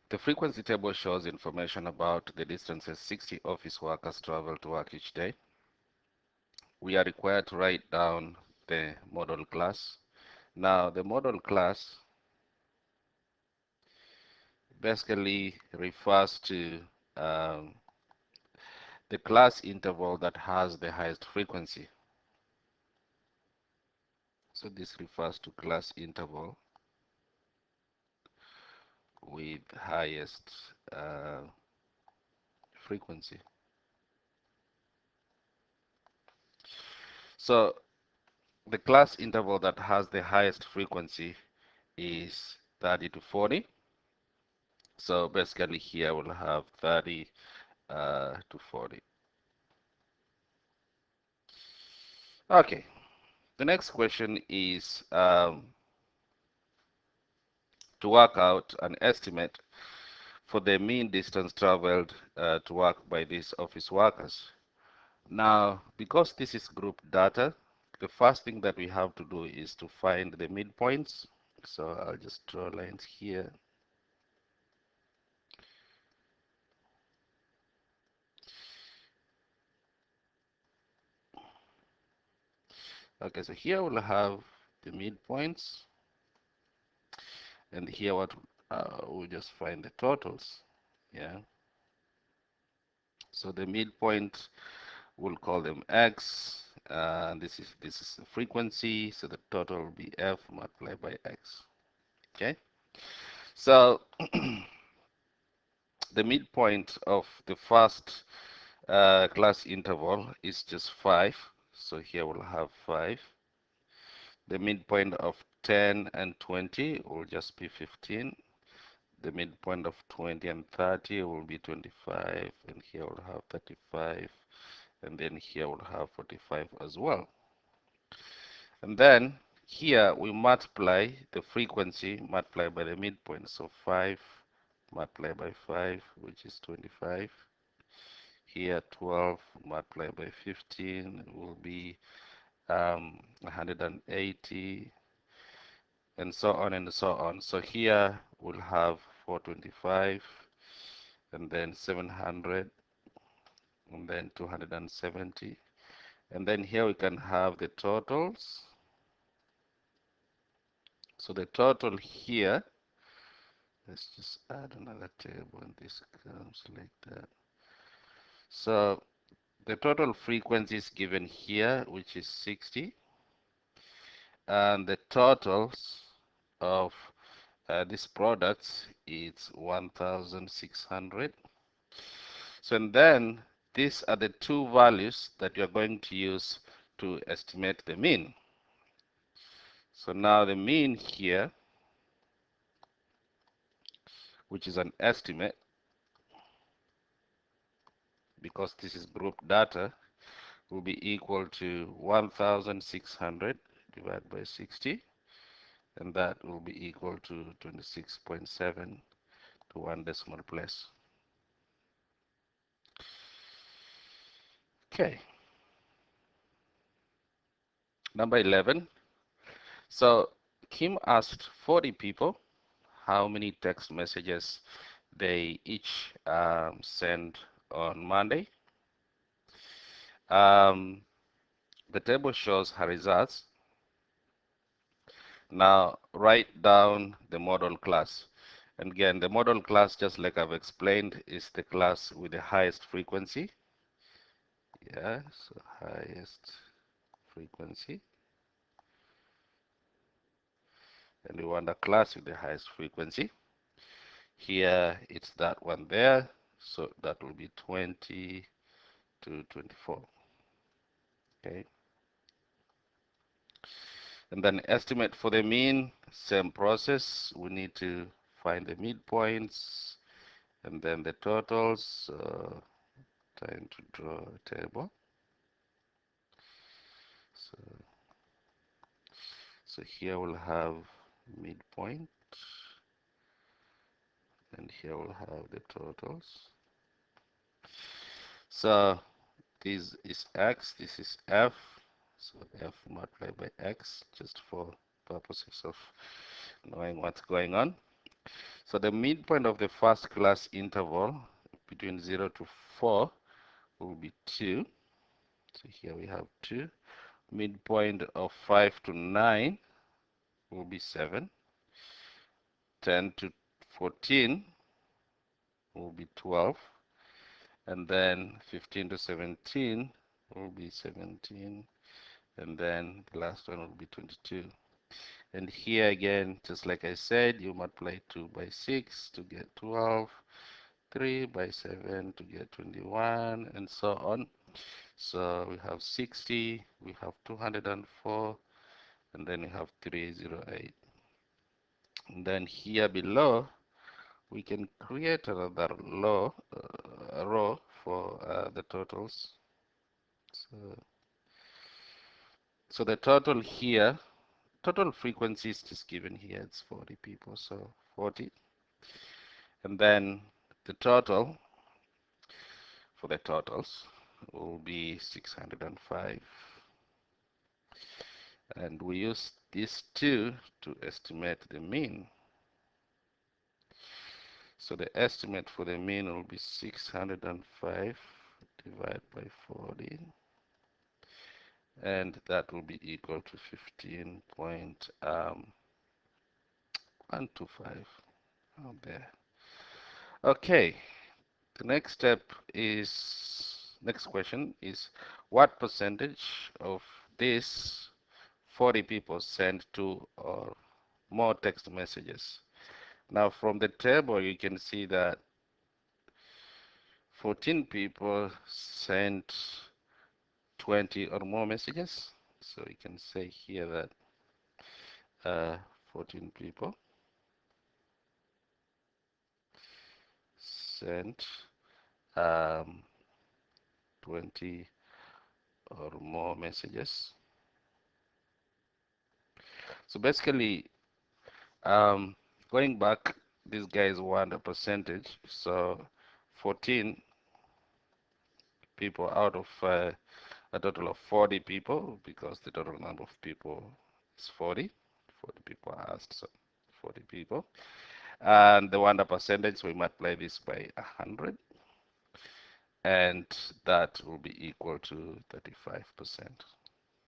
The frequency table shows information about the distances 60 office workers travel to work each day. We are required to write down the model class. Now, the model class basically refers to um, the class interval that has the highest frequency. So this refers to class interval with highest frequency. So the class interval that has the highest frequency is 30 to 40. So basically here we'll have 30 to 40. Okay, the next question is to work out an estimate for the mean distance traveled to work by these office workers. Now, because this is group data, the first thing that we have to do is to find the midpoints. So I'll just draw lines here. Okay, so here we'll have the midpoints, and here what we'll just find the totals. Yeah. So the midpoint, we'll call them x. This is the frequency, so the total will be f multiplied by x. Okay. So the midpoint of the first class interval is just 5. So here we'll have 5. The midpoint of 10 and 20 will just be 15. The midpoint of 20 and 30 will be 25. And here we'll have 35. And then here we'll have 45 as well. And then here we multiply the frequency multiplied by the midpoint. So 5 multiplied by 5, which is 25. Here 12 multiplied by 15 will be 180, and so on and so on. So here we'll have 425, and then 700, and then 270. And then here we can have the totals. So the total here, let's just add another table, and this comes like that. So the total frequency is given here, which is 60. And the totals of these products is 1,600. So and then these are the two values that you're going to use to estimate the mean. So now the mean here, which is an estimate, because this is group data, will be equal to 1,600 divided by 60, and that will be equal to 26.7 to one decimal place. Okay, number 11. So Kim asked 40 people how many text messages they each send on Monday. Um, the table shows her results. Now write down the model class. And again, the model class, just like I've explained, is the class with the highest frequency. Yeah, so highest frequency. And we want a class with the highest frequency. Here it's that one there. So that will be 20 to 24. Okay. And then estimate for the mean, same process. We need to find the midpoints and then the totals. Time to draw a table. So, so here we'll have midpoint, and here we'll have the totals. So this is x, this is f. So f multiplied by x, just for purposes of knowing what's going on. So the midpoint of the first class interval between 0 to 4 will be 2. So here we have 2. Midpoint of 5 to 9 will be 7. 10 to 14 will be 12. And then 15 to 17 will be 17. And then the last one will be 22. And here again, just like I said, you multiply 2 by 6 to get 12, 3 by 7 to get 21, and so on. So we have 60, we have 204, and then we have 308. And then here below, we can create another row for the totals. So the total here, total frequency is just given here, it's 40 people, so 40. And then the total for the totals will be 605. And we use these two to estimate the mean. So the estimate for the mean will be 605 divided by 40. And that will be equal to 15.125 out there. Okay, the next step is, next question is, what percentage of this 40 people sent 2 or more text messages? Now from the table you can see that 14 people sent 20 or more messages. So you can say here that 14 people sent um, 20 or more messages. So basically, um, going back, these guys want a percentage. So 14 people out of a total of 40 people, because the total number of people is 40. 40 people are asked, so 40 people. And they want a percentage, so we multiply this by 100. And that will be equal to 35%.